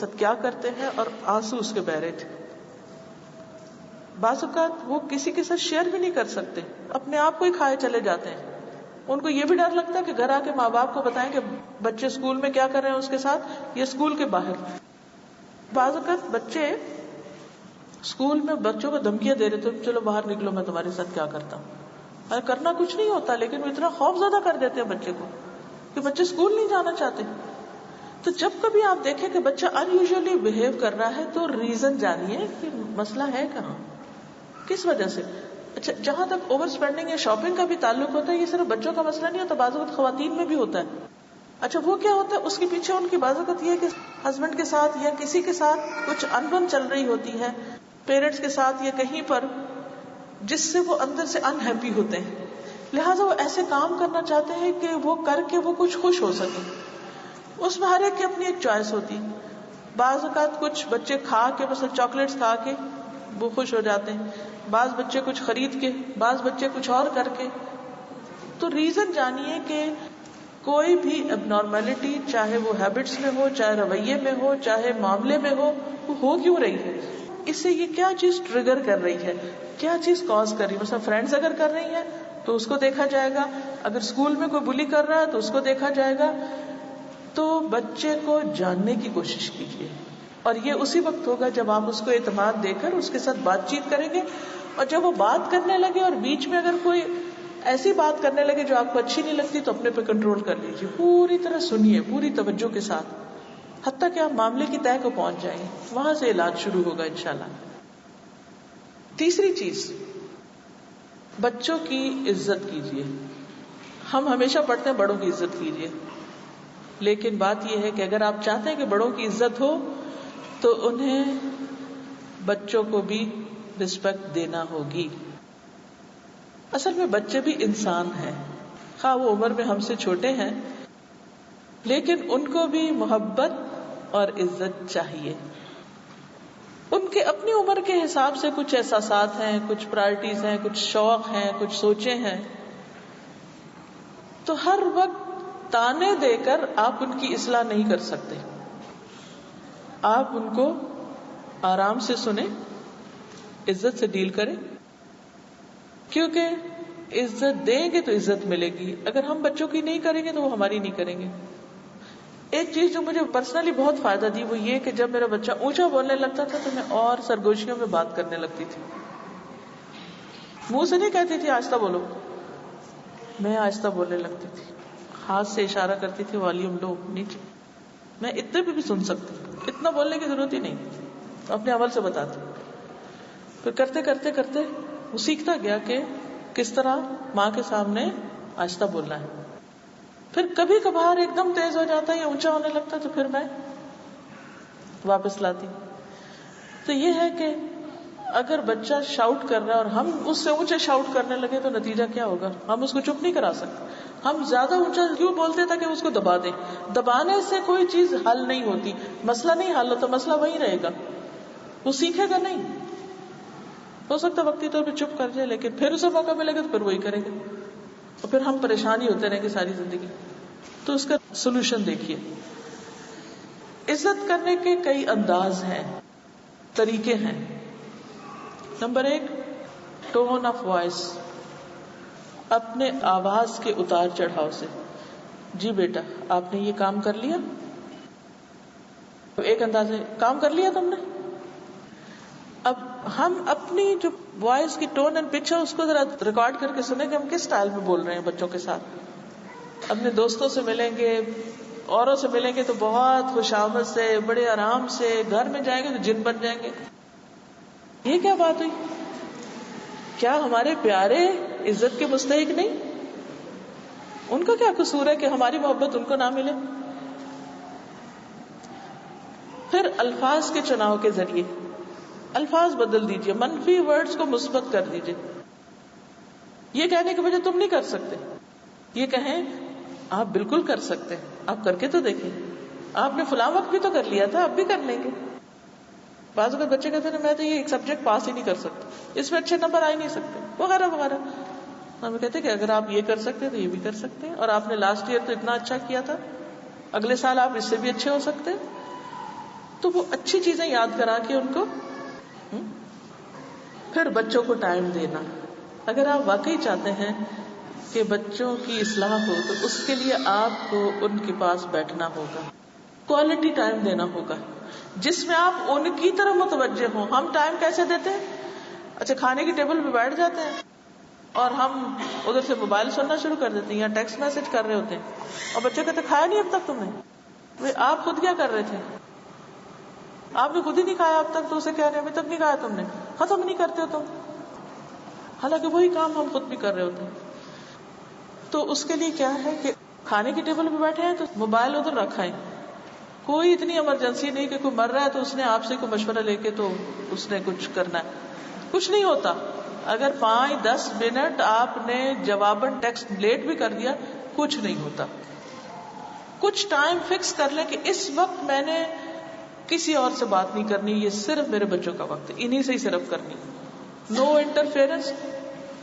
ساتھ کیا کرتے ہیں اور آنسو اس کے بہ رہے تھے. بعض اوقات وہ کسی کے ساتھ شیئر بھی نہیں کر سکتے, اپنے آپ کو ہی کھائے چلے جاتے ہیں. ان کو یہ بھی ڈر لگتا ہے کہ گھر آ کے ماں باپ کو بتائیں کہ بچے اسکول میں کیا کر رہے ہیں اس کے ساتھ, یا اسکول کے باہر. بعض اوقات بچے اسکول میں بچوں کو دھمکیاں دے رہے تھے, چلو باہر نکلو میں تمہارے ساتھ کیا کرتا ہوں. ارے کرنا کچھ نہیں ہوتا, لیکن وہ اتنا خوف زدہ کر دیتے ہیں بچے کو کہ بچے اسکول نہیں جانا چاہتے. تو جب کبھی آپ دیکھیں کہ بچہ ان یوزلی بہیو کر رہا ہے تو ریزن جانیے کہ مسئلہ ہے کہاں, کس وجہ سے. اچھا, جہاں تک اوور اسپینڈنگ یا شاپنگ کا بھی تعلق ہوتا ہے, یہ صرف بچوں کا مسئلہ نہیں ہوتا, بعض اوقات خواتین میں بھی ہوتا ہے. اچھا, وہ کیا ہوتا ہے, اس کے پیچھے ان کی بعض اوقات یہ ہے کہ ہسبینڈ کے ساتھ یا کسی کے ساتھ کچھ انبن چل رہی ہوتی ہے, پیرنٹس کے ساتھ یا کہیں پر, جس سے وہ اندر سے انہیپی ہوتے ہیں. لہٰذا وہ ایسے کام کرنا چاہتے ہیں کہ وہ کر کے وہ کچھ خوش ہو سکے. اس میں ہر ایک کی اپنی ایک چوائس ہوتی. بعض اوقات کچھ بچے کھا کے, مثلا چاکلیٹس کھا کے وہ خوش ہو جاتے ہیں, بعض بچے کچھ خرید کے, بعض بچے کچھ اور کر کے. تو ریزن جانیے کہ کوئی بھی اب نارملٹی, چاہے وہ ہیبٹس میں ہو, چاہے رویے میں ہو, چاہے معاملے میں ہو, وہ ہو کیوں رہی ہے, اس سے یہ کیا چیز ٹریگر کر رہی ہے, کیا چیز کاز کر رہی ہے. مثلا فرینڈز اگر کر رہی ہیں تو اس کو دیکھا جائے گا, اگر اسکول میں کوئی بلی کر رہا ہے تو اس کو دیکھا جائے گا. تو بچے کو جاننے کی کوشش کیجیے, اور یہ اسی وقت ہوگا جب آپ اس کو اعتماد دے کر اس کے ساتھ بات چیت کریں گے. اور جب وہ بات کرنے لگے اور بیچ میں اگر کوئی ایسی بات کرنے لگے جو آپ کو اچھی نہیں لگتی, تو اپنے پہ کنٹرول کر لیجیے, پوری طرح سنیے, پوری توجہ کے ساتھ, حتیٰ کہ آپ معاملے کی تہہ کو پہنچ جائیں. وہاں سے علاج شروع ہوگا انشاءاللہ. تیسری چیز, بچوں کی عزت کیجیے. ہم ہمیشہ پڑھتے ہیں بڑوں کی عزت کیجیے, لیکن بات یہ ہے کہ اگر آپ چاہتے ہیں کہ بڑوں کی عزت ہو تو انہیں بچوں کو بھی رسپیکٹ دینا ہوگی. اصل میں بچے بھی انسان ہیں, خواہ وہ عمر میں ہم سے چھوٹے ہیں, لیکن ان کو بھی محبت اور عزت چاہیے. ان کے اپنی عمر کے حساب سے کچھ احساسات ہیں, کچھ پرائرٹیز ہیں, کچھ شوق ہیں, کچھ سوچیں ہیں. تو ہر وقت تانے دے کر آپ ان کی اصلاح نہیں کر سکتے. آپ ان کو آرام سے سنیں, عزت سے ڈیل کریں, کیونکہ عزت دیں گے تو عزت ملے گی. اگر ہم بچوں کی نہیں کریں گے تو وہ ہماری نہیں کریں گے. ایک چیز جو مجھے پرسنلی بہت فائدہ دی وہ یہ کہ جب میرا بچہ اونچا بولنے لگتا تھا تو میں اور سرگوشیوں میں بات کرنے لگتی تھی. منہ سے نہیں کہتی تھی آہستہ بولو, میں آہستہ بولنے لگتی تھی, ہاتھ سے اشارہ کرتی تھی والیوم لو نیچے. میں اتنے پہ بھی سن سکتی, اتنا بولنے کی ضرورت ہی نہیں, اپنے عمل سے بتاتی. پھر کرتے کرتے کرتے وہ سیکھتا گیا کہ کس طرح ماں کے سامنے آہستہ بولنا ہے. پھر کبھی کبھار ایک دم تیز ہو جاتا ہے یا اونچا ہونے لگتا ہے تو پھر میں واپس لاتی. تو یہ ہے کہ اگر بچہ شاؤٹ کر رہا ہے اور ہم اس سے اونچے شاؤٹ کرنے لگے تو نتیجہ کیا ہوگا, ہم اس کو چپ نہیں کرا سکتے. ہم زیادہ اونچا کیوں بولتے تھے کہ اس کو دبا دیں. دبانے سے کوئی چیز حل نہیں ہوتی, مسئلہ نہیں حل ہوتا, مسئلہ وہی رہے گا, وہ سیکھے گا نہیں. ہو سکتا وقتی طور پہ چپ کر جائے, لیکن پھر اسے موقع ملے گا تو پھر وہی کرے گا, اور پھر ہم پریشان ہی ہوتے رہیں گے ساری زندگی. تو اس کا سولوشن دیکھیے. عزت کرنے کے کئی انداز ہیں, طریقے ہیں. نمبر 1, ٹون آف وائس, اپنے آواز کے اتار چڑھاؤ سے. جی بیٹا آپ نے یہ کام کر لیا. ایک انداز ہے کام کر لیا تم نے. اب ہم اپنی جو وائس کی ٹون اینڈ پچ ہے اس کو ذرا ریکارڈ کر کے سنیں کہ ہم کس سٹائل میں بول رہے ہیں بچوں کے ساتھ. اپنے دوستوں سے ملیں گے, اوروں سے ملیں گے تو بہت خوش آمد سے, بڑے آرام سے. گھر میں جائیں گے تو جن بن جائیں گے. یہ کیا بات ہوئی؟ کیا ہمارے پیارے عزت کے مستحق نہیں؟ ان کا کیا قصور ہے کہ ہماری محبت ان کو نہ ملے؟ پھر الفاظ کے چناؤ کے ذریعے الفاظ بدل دیجئے, منفی ورڈز کو مثبت کر دیجئے. یہ کہنے کے بجائے تم نہیں کر سکتے, یہ کہیں آپ بالکل کر سکتے ہیں, آپ کر کے تو دیکھیں, آپ نے فلاں وقت بھی تو کر لیا تھا, آپ بھی کر لیں گے. بعض اوقات بچے کہتے ہیں میں تو یہ ایک سبجیکٹ پاس ہی نہیں کر سکتا, اس میں اچھے نمبر آ ہی نہیں سکتے, وغیرہ وغیرہ. ہمیں کہتے ہیں کہ اگر آپ یہ کر سکتے ہیں تو یہ بھی کر سکتے ہیں, اور آپ نے لاسٹ ایئر تو اتنا اچھا کیا تھا, اگلے سال آپ اس سے بھی اچھے ہو سکتے ہیں. تو وہ اچھی چیزیں یاد کرا کے ان کو. پھر بچوں کو ٹائم دینا. اگر آپ واقعی چاہتے ہیں کہ بچوں کی اصلاح ہو تو اس کے لیے آپ کو ان کے پاس بیٹھنا ہوگا, کوالٹی ٹائم دینا ہوگا جس میں آپ ان کی طرف متوجہ ہوں. ہم ٹائم کیسے دیتے ہیں؟ اچھا, کھانے کی ٹیبل پہ بیٹھ جاتے ہیں اور ہم ادھر سے موبائل سننا شروع کر دیتے ہیں یا ٹیکسٹ میسج کر رہے ہوتے ہیں, اور بچے کہتے کھایا نہیں اب تک تم نے. آپ خود کیا کر رہے تھے؟ آپ نے خود ہی نہیں کھایا اب تک, تو اسے کہہ رہے ہیں ابھی تک نہیں کھایا تم نے, ختم نہیں کرتے ہو تم, حالانکہ وہی کام ہم خود بھی کر رہے ہوتے ہیں. تو اس کے لیے کیا ہے کہ کھانے کی ٹیبل پہ بیٹھے ہیں تو موبائل ادھر رکھا ہے. کوئی اتنی ایمرجنسی نہیں کہ کوئی مر رہا ہے تو اس نے آپ سے کوئی مشورہ لے کے تو اس نے کچھ کرنا ہے. کچھ نہیں ہوتا. اگر 5-10 منٹ آپ نے جواباً ٹیکسٹ لیٹ بھی کر دیا, کچھ نہیں ہوتا. کچھ ٹائم فکس کر لیں کہ اس وقت میں نے کسی اور سے بات نہیں کرنی, یہ صرف میرے بچوں کا وقت ہے, انہی سے ہی صرف کرنی. نو انٹرفیئرنس,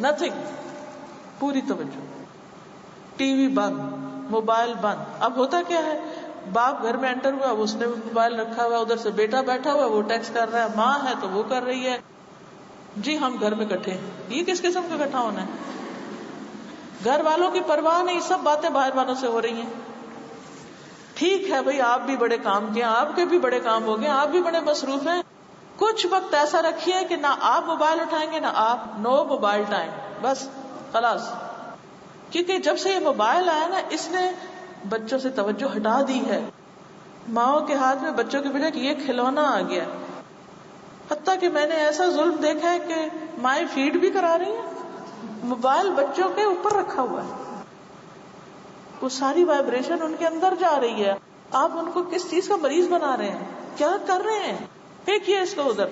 نتھنگ, پوری توجہ. ٹی وی بند, موبائل بند. اب ہوتا کیا ہے, باپ گھر میں انٹر ہوا, اس نے بھی موبائل رکھا ہوا, ادھر سے بیٹا بیٹھا ہوا, وہ ٹیکسٹ کر رہا ہے, ماں ہے تو وہ کر رہی ہے. جی ہم گھر میں اکٹھے ہیں. یہ کس قسم کا اکٹھا ہونا ہے؟ گھر والوں کی پرواہ نہیں, سب باتیں باہر والوں سے ہو رہی ہیں. ٹھیک ہے بھائی, آپ بھی بڑے کام کیے, آپ کے بھی بڑے کام ہو گئے, آپ بھی بڑے مصروف ہیں. کچھ وقت ایسا رکھیے کہ نہ آپ موبائل اٹھائیں گے نہ آپ, نو موبائل ٹائم, بس خلاص. کیونکہ جب سے یہ موبائل آیا نا, اس نے بچوں سے توجہ ہٹا دی ہے. ماؤں کے ہاتھ میں بچوں کی بجائے یہ کھلونا آ گیا. حتیٰ کہ میں نے ایسا ظلم دیکھا ہے کہ مائیں فیڈ بھی کرا رہی ہیں, موبائل بچوں کے اوپر رکھا ہوا ہے, وہ ساری وائبریشن ان کے اندر جا رہی ہے. آپ ان کو کس چیز کا مریض بنا رہے ہیں, کیا کر رہے ہیں؟ پھینکیے اس کو ادھر.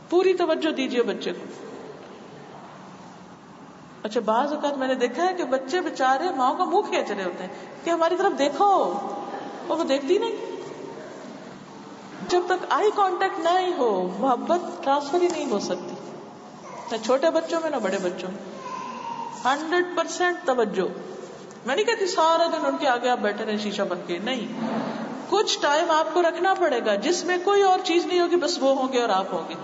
پوری توجہ دیجیے بچے کو. اچھا, بعض اوقات میں نے دیکھا ہے کہ بچے بےچارے ماں کا منہ کھینچ رہے ہوتے ہیں کہ ہماری طرف دیکھو, اور وہ دیکھتی نہیں. جب تک آئی کانٹیکٹ نہیں ہو, محبت ٹرانسفر ہی نہیں ہو سکتی, نہ چھوٹے بچوں میں نہ بڑے بچوں میں. 100% توجہ. میں نہیں کہتی سارا دن ان کے آگے آپ بیٹھے رہے شیشہ بن کے, نہیں. کچھ ٹائم آپ کو رکھنا پڑے گا جس میں کوئی اور چیز نہیں ہوگی, بس وہ ہوں گے اور آپ ہوں گے.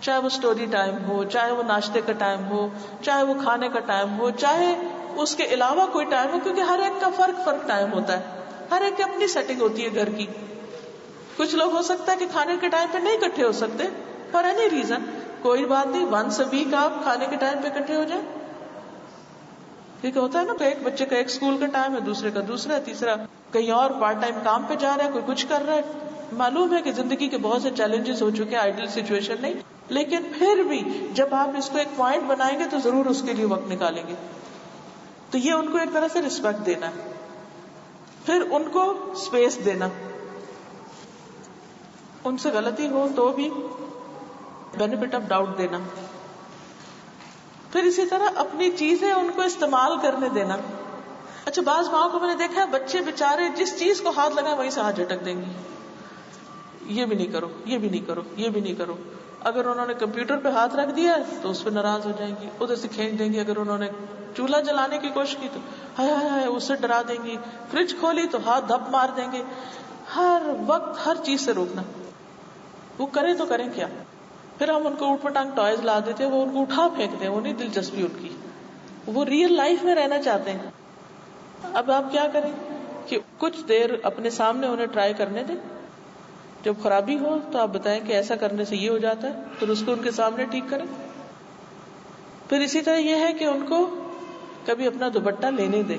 چاہے وہ سٹوری ٹائم ہو, چاہے وہ ناشتے کا ٹائم ہو, چاہے وہ کھانے کا ٹائم ہو, چاہے اس کے علاوہ کوئی ٹائم ہو, کیونکہ ہر ایک کا فرق ٹائم ہوتا ہے, ہر ایک کی اپنی سیٹنگ ہوتی ہے گھر کی. کچھ لوگ ہو سکتا ہے کہ کھانے کے ٹائم پہ نہیں اکٹھے ہو سکتے فار اینی ریزن, کوئی بات نہیں, ونس اے ویک آپ کھانے کے ٹائم پہ اکٹھے ہو جائیں. ٹھیک ہوتا ہے نا, کہ ایک بچے کا ایک اسکول کا ٹائم ہے, دوسرے کا دوسرا, تیسرا کہیں اور پارٹ ٹائم کام پہ جا رہا ہے, کوئی کچھ کر رہا ہے. معلوم ہے کہ زندگی کے بہت سے چیلنجز ہو چکے ہیں, آئیڈیل سچویشن نہیں, لیکن پھر بھی جب آپ اس کو ایک پوائنٹ بنائیں گے تو ضرور اس کے لیے وقت نکالیں گے. تو یہ ان کو ایک طرح سے ریسپیکٹ دینا ہے. پھر ان کو اسپیس دینا, ان سے غلطی ہو تو بھی بینیفٹ آف ڈاؤٹ دینا. پھر اسی طرح اپنی چیزیں ان کو استعمال کرنے دینا. اچھا, بعض ماں کو میں نے دیکھا ہے بچے بےچارے جس چیز کو ہاتھ لگائے وہیں سے ہاتھ جھٹک دیں گے, یہ بھی نہیں کرو, یہ بھی نہیں کرو, یہ بھی نہیں کرو. اگر انہوں نے کمپیوٹر پہ ہاتھ رکھ دیا تو اس پہ ناراض ہو جائیں گی, ادھر سے کھینچ دیں گی. اگر انہوں نے چولہا جلانے کی کوشش کی تو ہائے ہائے ہائے اس سے ڈرا دیں گی. فریج کھولی تو ہاتھ دھپ مار دیں گے. ہر وقت ہر چیز سے روکنا. وہ کریں تو کریں کیا؟ پھر ہم ان کو اوٹ پٹانگ ٹوائز لا دیتے, وہ ان کو اٹھا پھینکتے ہیں, وہ نہیں دلچسپی ان کی, وہ ریئل لائف میں رہنا چاہتے ہیں. اب آپ کیا کریں کہ کچھ دیر اپنے سامنے انہیں ٹرائی کرنے دیں. جب خرابی ہو تو آپ بتائیں کہ ایسا کرنے سے یہ ہو جاتا ہے, پھر اس کو ان کے سامنے ٹھیک کریں. پھر اسی طرح یہ ہے کہ ان کو کبھی اپنا دوپٹہ لینے دیں.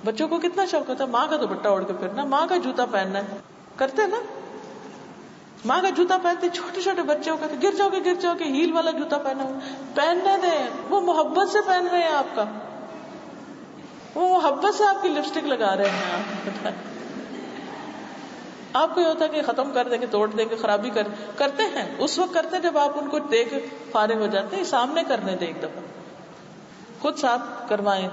بچوں کو کتنا شوق ہوتا ہے ماں کا دوپٹہ اوڑھ کے پھرنا, ماں کا جوتا پہننا ہے, کرتے نا, ماں کا جوتا پہنتے. چھوٹے چھوٹے بچے کو کہتے گر جاؤ گے, ہیل والا جوتا پہنا ہو, پہننے دیں. وہ محبت سے پہن رہے ہیں آپ کا, وہ محبت سے آپ کی لپسٹک لگا رہے ہیں. آپ کو یہ ہوتا ہے کہ ختم کر دیں گے, توڑ دیں گے, خرابی کرتے ہیں اس وقت کرتے ہیں جب آپ ان کو دیکھ فارغ ہو جاتے ہیں. سامنے کرنے دیں, ایک دفعہ خود ساتھ کروائیں.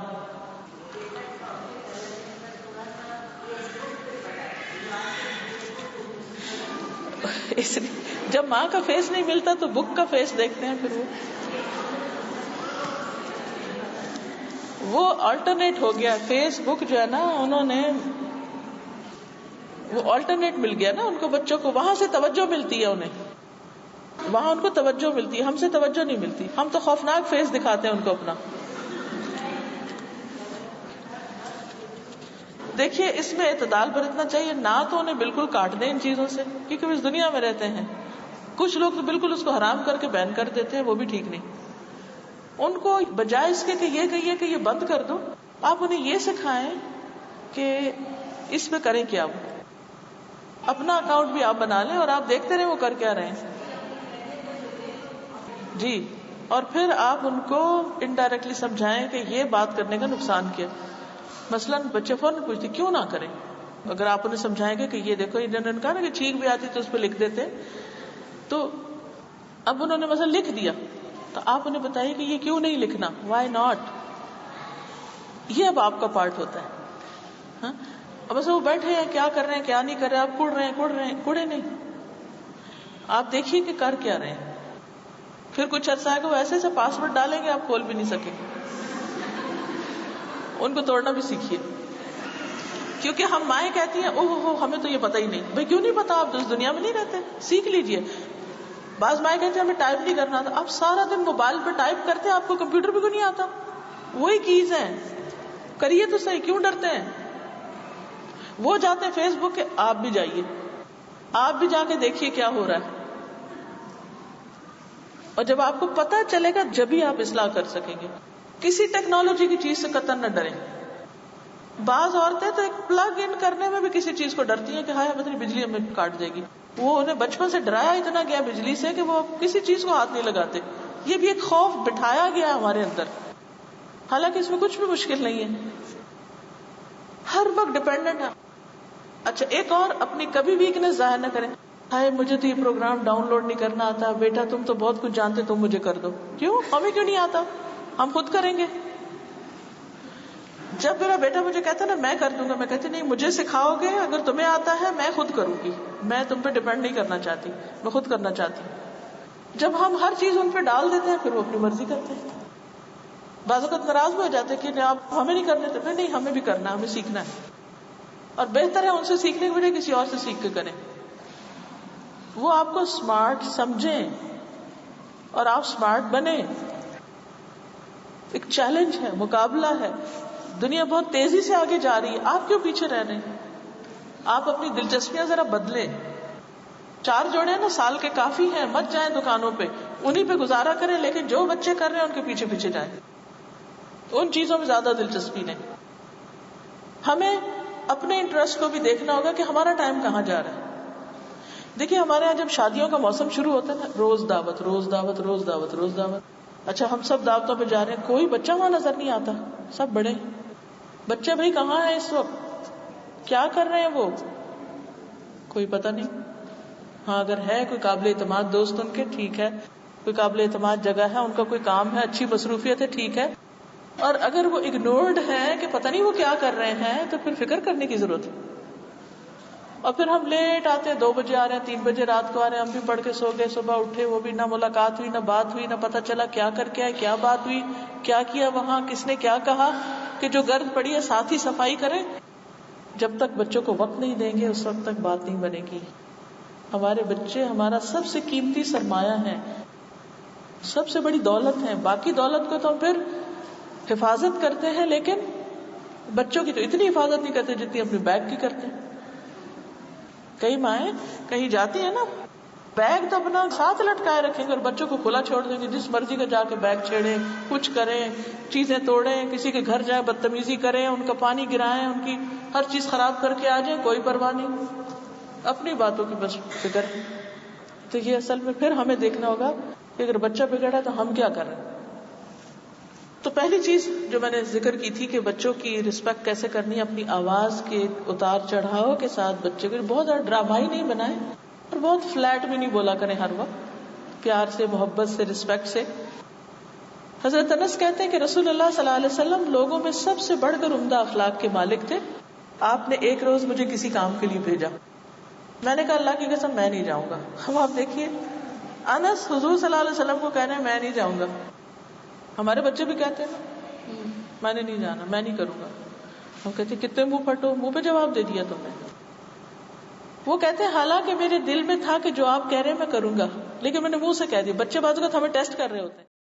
اس لیے جب ماں کا فیس نہیں ملتا تو بک کا فیس دیکھتے ہیں. پھر وہ آلٹرنیٹ ہو گیا. فیس بک جو ہے نا, انہوں نے وہ آلٹرنیٹ مل گیا نا ان کو، بچوں کو وہاں سے توجہ ملتی ہے، انہیں وہاں ان کو توجہ ملتی ہے، ہم سے توجہ نہیں ملتی. ہم تو خوفناک فیس دکھاتے ہیں ان کو اپنا. دیکھیے اس میں اعتدال برتنا چاہیے، نہ تو انہیں بالکل کاٹ دیں ان چیزوں سے، کیونکہ وہ اس دنیا میں رہتے ہیں. کچھ لوگ تو بالکل اس کو حرام کر کے بین کر دیتے ہیں، وہ بھی ٹھیک نہیں. ان کو بجائے اس کے کہ یہ کہیے کہ یہ بند کر دو، آپ انہیں یہ سکھائیں کہ اس میں کریں کیا. وہ اپنا اکاؤنٹ بھی آپ بنا لیں اور آپ دیکھتے رہیں وہ کر کیا رہے ہیں. جی، اور پھر آپ ان کو انڈائریکٹلی سمجھائیں کہ یہ بات کرنے کا نقصان کیا. مثلاً بچے فوراً پوچھتے کیوں نہ کریں. اگر آپ انہیں سمجھائیں گے کہ یہ دیکھو، انہوں نے کہا نا کہ چھینک بھی آتی تو اس پہ لکھ دیتے، تو اب انہوں نے مثلا لکھ دیا تو آپ انہیں بتائیے کہ یہ کیوں نہیں لکھنا، وائی ناٹ. یہ اب آپ کا پارٹ ہوتا ہے. ہاں اب بس وہ بیٹھے ہیں، کیا کر رہے ہیں کیا نہیں کر رہے، آپ کڑ رہے ہیں کڑے نہیں، آپ دیکھیے کہ کر کیا رہے ہیں. پھر کچھ عرصہ آئے گا وہ ایسے ایسے پاسورڈ ڈالیں گے آپ کھول بھی نہیں سکیں. ان کو توڑنا بھی سیکھیے. کیونکہ ہم مائیں کہتی ہیں اوہ ہو ہمیں تو یہ پتہ ہی نہیں. بھائی کیوں نہیں پتا، آپ تو اس دنیا میں نہیں رہتے، سیکھ لیجئے. بعض مائیں کہتے ہیں ہمیں ٹائپ نہیں کرنا آتا. آپ سارا دن موبائل پہ ٹائپ کرتے ہیں، آپ کو کمپیوٹر بھی کیوں نہیں آتا؟ وہی چیز ہے، کریے تو صحیح، کیوں ڈرتے ہیں؟ وہ جاتے ہیں فیس بک کے، آپ بھی جائیے، آپ بھی جا کے دیکھیے کیا ہو رہا ہے. اور جب آپ کو پتہ چلے گا جبھی آپ اصلاح کر سکیں گے. کسی ٹیکنالوجی کی چیز سے قطعاً نہ ڈریں. بعض عورتیں تو ایک پلگ ان کرنے میں بھی کسی چیز کو ڈرتی ہیں کہ ہائے پتہ نہیں بجلی ہمیں کاٹ دے گی. وہ انہیں بچپن سے ڈرایا اتنا گیا بجلی سے کہ وہ کسی چیز کو ہاتھ نہیں لگاتے. یہ بھی ایک خوف بٹھایا گیا ہمارے اندر، حالانکہ اس میں کچھ بھی مشکل نہیں ہے. ہر وقت ڈپینڈنٹ ہے. اچھا ایک اور، اپنی کبھی ویکنس ظاہر نہ کریں. ہائے مجھے تو یہ پروگرام ڈاؤن لوڈ نہیں کرنا آتا، بیٹا تم تو بہت کچھ جانتے، تم مجھے کر دو. کیوں؟ ہمیں کیوں نہیں آتا، ہم خود کریں گے. جب میرا بیٹا مجھے کہتا ہے نا میں کر دوں گا، میں کہتی نہیں مجھے سکھاؤ گے، اگر تمہیں آتا ہے میں خود کروں گی، میں تم پہ ڈیپینڈ نہیں کرنا چاہتی، میں خود کرنا چاہتی ہوں. جب ہم ہر چیز ان پہ ڈال دیتے ہیں پھر وہ اپنی مرضی کرتے ہیں. بعض اوقات ناراض بھی ہو جاتے ہیں کہ آپ ہمیں نہیں کرنے تو نہیں، ہمیں بھی کرنا، ہمیں سیکھنا ہے. اور بہتر ہے ان سے سیکھنے کے بجائے کسی اور سے سیکھ کے کریں. وہ آپ کو اسمارٹ سمجھیں اور آپ اسمارٹ بنیں. ایک چیلنج ہے، مقابلہ ہے. دنیا بہت تیزی سے آگے جا رہی ہے، آپ کیوں پیچھے رہ رہے ہیں؟ آپ اپنی دلچسپیاں ذرا بدلیں. 4 جوڑے ہیں نا سال کے کافی ہیں، مت جائیں دکانوں پہ، انہی پہ گزارا کریں. لیکن جو بچے کر رہے ہیں ان کے پیچھے پیچھے جائیں، ان چیزوں میں زیادہ دلچسپی نہیں. ہمیں اپنے انٹرسٹ کو بھی دیکھنا ہوگا کہ ہمارا ٹائم کہاں جا رہا ہے. دیکھیے ہمارے یہاں جب شادیوں کا موسم شروع ہوتا ہے نا، روز دعوت روز دعوت روز دعوت روز دعوت. اچھا ہم سب دعوتوں پہ جا رہے ہیں، کوئی بچہ وہاں نظر نہیں آتا، سب بڑے. بچے بھائی کہاں ہیں اس وقت، کیا کر رہے ہیں وہ، کوئی پتہ نہیں. ہاں اگر ہے کوئی قابل اعتماد دوست ان کے، ٹھیک ہے، کوئی قابل اعتماد جگہ ہے، ان کا کوئی کام ہے، اچھی مصروفیت ہے، ٹھیک ہے. اور اگر وہ اگنورڈ ہے کہ پتہ نہیں وہ کیا کر رہے ہیں، تو پھر فکر کرنے کی ضرورت ہے. اور پھر ہم لیٹ آتے ہیں، 2 بجے آ رہے ہیں، 3 بجے رات کو آ رہے ہیں، ہم بھی پڑھ کے سو گئے، صبح اٹھے وہ بھی نہ ملاقات ہوئی، نہ بات ہوئی، نہ پتہ چلا کیا کر کے آئے، کیا بات ہوئی، کیا کیا وہاں، کس نے کیا کہا. کہ جو گرد پڑی ہے ساتھ ہی صفائی کریں. جب تک بچوں کو وقت نہیں دیں گے اس وقت تک بات نہیں بنے گی. ہمارے بچے ہمارا سب سے قیمتی سرمایہ ہیں، سب سے بڑی دولت ہیں. باقی دولت کو تو ہم پھر حفاظت کرتے ہیں، لیکن بچوں کی تو اتنی حفاظت نہیں کرتے جتنی اپنے بیگ کی کرتے ہیں. کئی مائیں کہیں جاتی ہیں نا، بیگ تو اپنا ساتھ لٹکائے رکھیں گے اور بچوں کو کھلا چھوڑ دیں گے، جس مرضی کا جا کے بیگ چھیڑیں، کچھ کریں، چیزیں توڑیں، کسی کے گھر جائیں بدتمیزی کریں، ان کا پانی گرائیں، ان کی ہر چیز خراب کر کے آ جائیں، کوئی پرواہ نہیں، اپنی باتوں کی بس فکر. تو یہ اصل میں پھر ہمیں دیکھنا ہوگا کہ اگر بچہ بگڑا تو ہم کیا کر رہے ہیں. تو پہلی چیز جو میں نے ذکر کی تھی کہ بچوں کی رسپیکٹ کیسے کرنی ہے، اپنی آواز کے اتار چڑھاؤ کے ساتھ بچے کو بہت زیادہ ڈرامائی نہیں بنائیں اور بہت فلیٹ بھی نہیں بولا کریں. ہر وقت پیار سے، محبت سے، رسپیکٹ سے. حضرت انس کہتے ہیں کہ رسول اللہ صلی اللہ علیہ وسلم لوگوں میں سب سے بڑھ کر عمدہ اخلاق کے مالک تھے. آپ نے ایک روز مجھے کسی کام کے لیے بھیجا، میں نے کہا اللہ کی قسم میں نہیں جاؤں گا. ہم آپ دیکھیے انس حضور صلی اللہ علیہ وسلم کو کہنے میں نہیں جاؤں گا. ہمارے بچے بھی کہتے ہیں میں نے نہیں جانا، میں نہیں کروں گا. ہم کہتے ہیں کتنے منہ پھٹو، منہ پہ جواب دے دیا تم نے. وہ کہتے ہیں حالانکہ میرے دل میں تھا کہ جو آپ کہہ رہے ہیں میں کروں گا، لیکن میں نے منہ سے کہہ دیا. بچے بعض اوقات ہمیں ٹیسٹ کر رہے ہوتے ہیں.